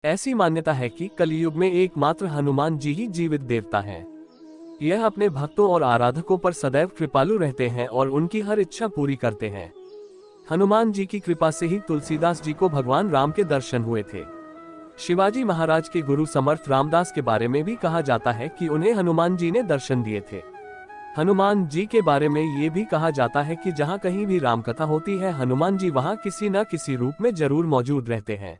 ऐसी मान्यता है कि कलयुग में एकमात्र हनुमान जी ही जीवित देवता हैं। यह अपने भक्तों और आराधकों पर सदैव कृपालु रहते हैं और उनकी हर इच्छा पूरी करते हैं। हनुमान जी की कृपा से ही तुलसीदास जी को भगवान राम के दर्शन हुए थे। शिवाजी महाराज के गुरु समर्थ रामदास के बारे में भी कहा जाता है कि उन्हें हनुमान जी ने दर्शन दिए थे। हनुमान जी के बारे में ये भी कहा जाता है कि जहाँ कहीं भी राम कथा होती है, हनुमान जी वहाँ किसी न किसी रूप में जरूर मौजूद रहते हैं।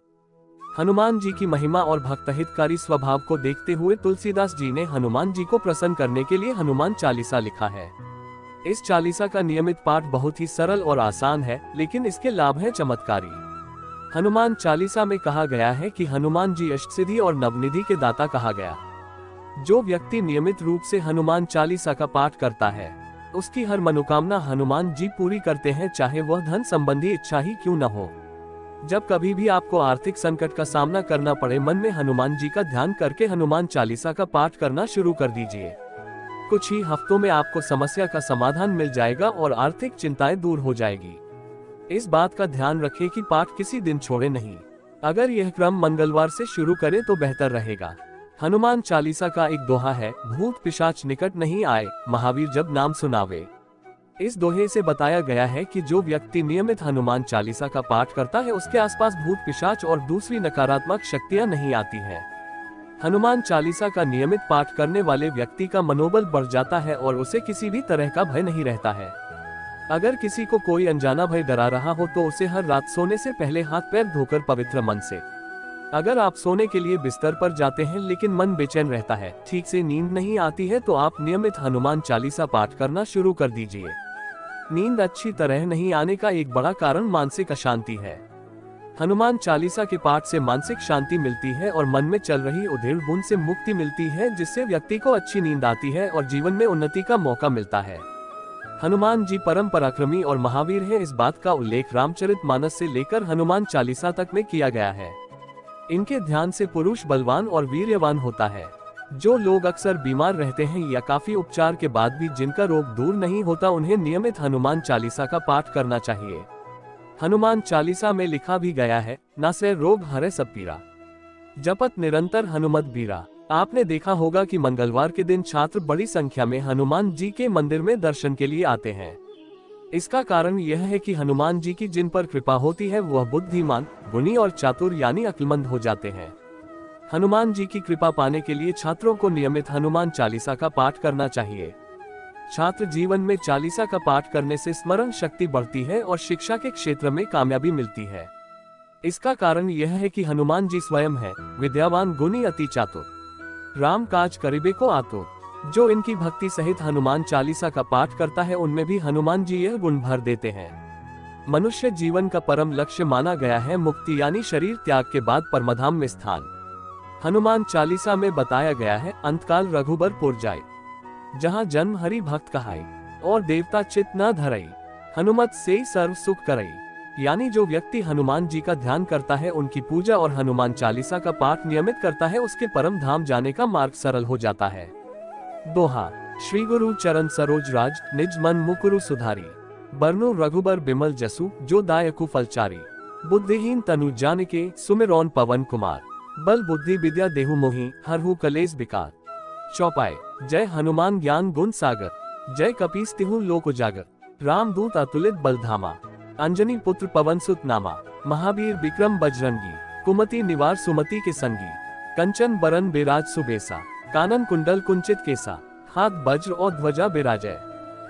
हनुमान जी की महिमा और भक्तहितकारी स्वभाव को देखते हुए तुलसीदास जी ने हनुमान जी को प्रसन्न करने के लिए हनुमान चालीसा लिखा है। इस चालीसा का नियमित पाठ बहुत ही सरल और आसान है, लेकिन इसके लाभ हैं चमत्कारी। हनुमान चालीसा में कहा गया है कि हनुमान जी अष्टसिद्धि और नवनिधि के दाता कहा गया। जो व्यक्ति नियमित रूप से हनुमान चालीसा का पाठ करता है, उसकी हर मनोकामना हनुमान जी पूरी करते हैं, चाहे वह धन संबंधी इच्छा ही क्यों न हो। जब कभी भी आपको आर्थिक संकट का सामना करना पड़े, मन में हनुमान जी का ध्यान करके हनुमान चालीसा का पाठ करना शुरू कर दीजिए। कुछ ही हफ्तों में आपको समस्या का समाधान मिल जाएगा और आर्थिक चिंताएं दूर हो जाएगी। इस बात का ध्यान रखें कि पाठ किसी दिन छोड़े नहीं। अगर यह क्रम मंगलवार से शुरू करें तो बेहतर रहेगा। हनुमान चालीसा का एक दोहा है, भूत पिशाच निकट नहीं आए, महावीर जब नाम सुनावे। इस दोहे से बताया गया है कि जो व्यक्ति नियमित हनुमान चालीसा का पाठ करता है, उसके आसपास भूत पिशाच और दूसरी नकारात्मक शक्तियां नहीं आती हैं। हनुमान चालीसा का नियमित पाठ करने वाले व्यक्ति का मनोबल बढ़ जाता है और उसे किसी भी तरह का भय नहीं रहता है। अगर किसी को कोई अनजाना भय डरा रहा हो तो उसे हर रात सोने से पहले हाथ पैर धोकर पवित्र मन से, अगर आप सोने के लिए बिस्तर पर जाते हैं लेकिन मन बेचैन रहता है, ठीक से नींद नहीं आती है, तो आप नियमित हनुमान चालीसा पाठ करना शुरू कर दीजिए। नींद अच्छी तरह नहीं आने का एक बड़ा कारण मानसिक अशांति है। हनुमान चालीसा के पाठ से मानसिक शांति मिलती है और मन में चल रही उधेड़-बुन से मुक्ति मिलती है, जिससे व्यक्ति को अच्छी नींद आती है और जीवन में उन्नति का मौका मिलता है। हनुमान जी परम पराक्रमी और महावीर हैं। इस बात का उल्लेख रामचरितमानस से लेकर हनुमान चालीसा तक में किया गया है। इनके ध्यान से पुरुष बलवान और वीर्यवान होता है। जो लोग अक्सर बीमार रहते हैं या काफी उपचार के बाद भी जिनका रोग दूर नहीं होता, उन्हें नियमित हनुमान चालीसा का पाठ करना चाहिए। हनुमान चालीसा में लिखा भी गया है, नासे रोग हरे सब पीरा, जपत निरंतर हनुमत बीरा। आपने देखा होगा कि मंगलवार के दिन छात्र बड़ी संख्या में हनुमान जी के मंदिर में दर्शन के लिए आते हैं। इसका कारण यह है कि हनुमान जी की जिन पर कृपा होती है वह बुद्धिमान, गुणी और चातुर यानी अक्लमंद हो जाते हैं। हनुमान जी की कृपा पाने के लिए छात्रों को नियमित हनुमान चालीसा का पाठ करना चाहिए। छात्र जीवन में चालीसा का पाठ करने से स्मरण शक्ति बढ़ती है और शिक्षा के क्षेत्र में कामयाबी मिलती है। इसका कारण यह है कि हनुमान जी स्वयं है विद्यावान, गुणी, अति चातुर, राम काज करिबे को आतुर। जो इनकी भक्ति सहित हनुमान चालीसा का पाठ करता है, उनमें भी हनुमान जी यह गुण भर देते हैं। मनुष्य जीवन का परम लक्ष्य माना गया है मुक्ति यानी शरीर त्याग के बाद परमधाम में स्थान। हनुमान चालीसा में बताया गया है, अंतकाल रघुबर पुर जाय, जहाँ जन्म हरि भक्त कहाई, और देवता चित न धरई, हनुमत से सर्व सुख करई। यानी जो व्यक्ति हनुमान जी का ध्यान करता है, उनकी पूजा और हनुमान चालीसा का पाठ नियमित करता है, उसके परम धाम जाने का मार्ग सरल हो जाता है। दोहा, श्री गुरु चरण सरोज राज, निज मन मुकुरु सुधारी, बरनु रघुबर बिमल जसु, जो दायकु फलचारी। बुद्धिहीन तनु जानिके, सुमिरौन पवन कुमार, बल बुद्धि विद्या देहु मोहि, हरहु कलेस बिकार। चौपाई, जय हनुमान ज्ञान गुण सागर, जय कपीस तिहु लोक उजागर। रामदूत अतुलित बलधामा, अंजनी पुत्र पवन सुत नामा। महावीर विक्रम बजरंगी, कुमति निवार सुमति के संगी। कंचन बरन बिराज सुबेसा, कानन कुंडल कुंचित केसा। हाथ वज्र और ध्वजा बिराजय,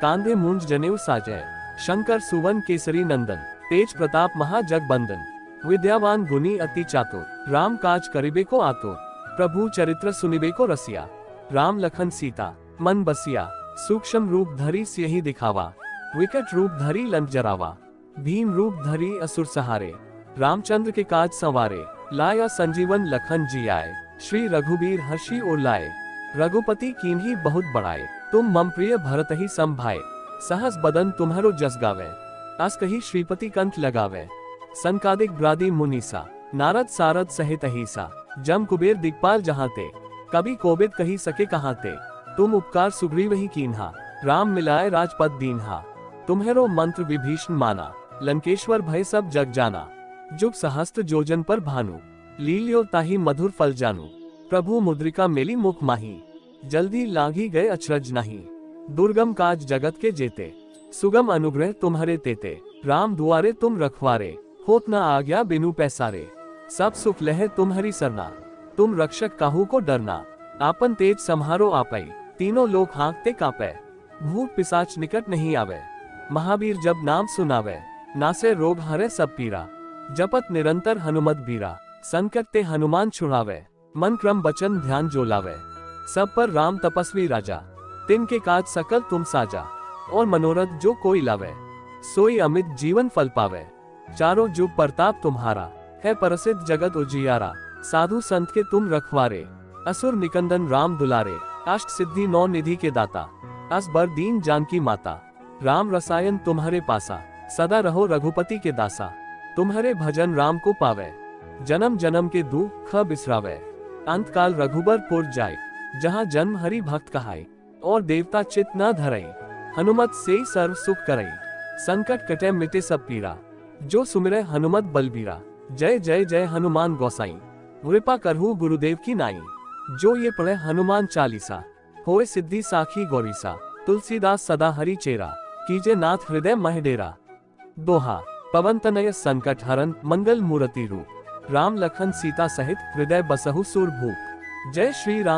कांधे मूंज जनेऊ साजय। शंकर सुवन केसरी नंदन, तेज प्रताप महाजगबंदन। विद्यावान गुणी अति चातुर, राम काज करिबे को आतुर। प्रभु चरित्र सुनिबे को रसिया, राम लखन सीता मन बसिया। सूक्ष्म रूप धरी सियहि दिखावा, विकट रूप धरी लंक जरावा। भीम रूप धरी असुर सहारे, रामचंद्र के काज संवारे। लाया संजीवन लखन जियाए, श्री रघुबीर हर्षि उर लाए। रघुपति कीन्ही बहुत बड़ाए, तुम मम प्रिय भरत ही संभाए। सहस बदन तुम्हारो जस गावे, अस कही श्रीपति कंठ लगावे। संकादिक ब्रादी मुनीसा, नारद सारद सहित अहिसा। जम कुबेर दिक्पाल जहाँ ते, कभी कोबिद कही सके कहाँ ते। तुम उपकार सुग्रीव ही कीन्हा, राम मिलाए राजपद दीन्हा। तुम्हेरो मंत्र विभीषण माना, लंकेश्वर भय सब जग जाना। जुग सहस्त्र जोजन पर भानु, लीलियो ताही मधुर फल जानू, प्रभु मुद्रिका मेली मुख माही, जल्दी लागी गए अचरज नहीं, दुर्गम काज जगत के जेते, सुगम अनुग्रह तुम्हारे तेते, राम दुआरे तुम रखवारे, होत न आज्ञा बिनु पैसारे, सब सुख लहे तुम्हारी सरना, तुम रक्षक काहू को डरना, आपन तेज संहारो आपै, तीनों लोग हाँकते कापै, भूत पिशाच निकट नहीं आवे, महावीर जब नाम सुनावे, नासे रोग हरे सब पीरा, जपत निरंतर हनुमत बीरा, संकट ते हनुमान छुड़ावे, मन क्रम बचन ध्यान जो लावे, सब पर राम तपस्वी राजा, तिनके काज सकल तुम साजा, और मनोरथ जो कोई लावे, सोई अमित जीवन फल पावे, चारों जुग प्रताप तुम्हारा, है प्रसिद्ध जगत उजियारा, साधु संत के तुम रखवारे, असुर निकंदन राम दुलारे, अष्ट सिद्धि नौ निधि के दाता, अस बर दीन जानकी माता, राम रसायन तुम्हारे पासा, सदा रहो रघुपति के दासा, तुम्हारे भजन राम को पावे, जन्म जन्म के दुख बिसरावे, अंत काल रघुबरपुर जाए, जहाँ जन्म हरि भक्त कहाय, और देवता चित न धरई, हनुमत से सर्व सुख करई, संकट कटे मिटे सब पीरा, जो सुमिरै हनुमत बलबीरा, जय जय जय हनुमान गोसाई, कृपा करहु गुरुदेव की नाई, जो ये पढ़े हनुमान चालीसा, होए सिद्धि साखी गौरीसा, तुलसीदास सदा हरि चेरा, कीजे नाथ हृदय मह डेरा। दोहा। पवन तनय संकट हरन मंगल मूर्ति रूप, राम लखन सीता सहित हृदय बसहु सुर भूप। जय श्री राम।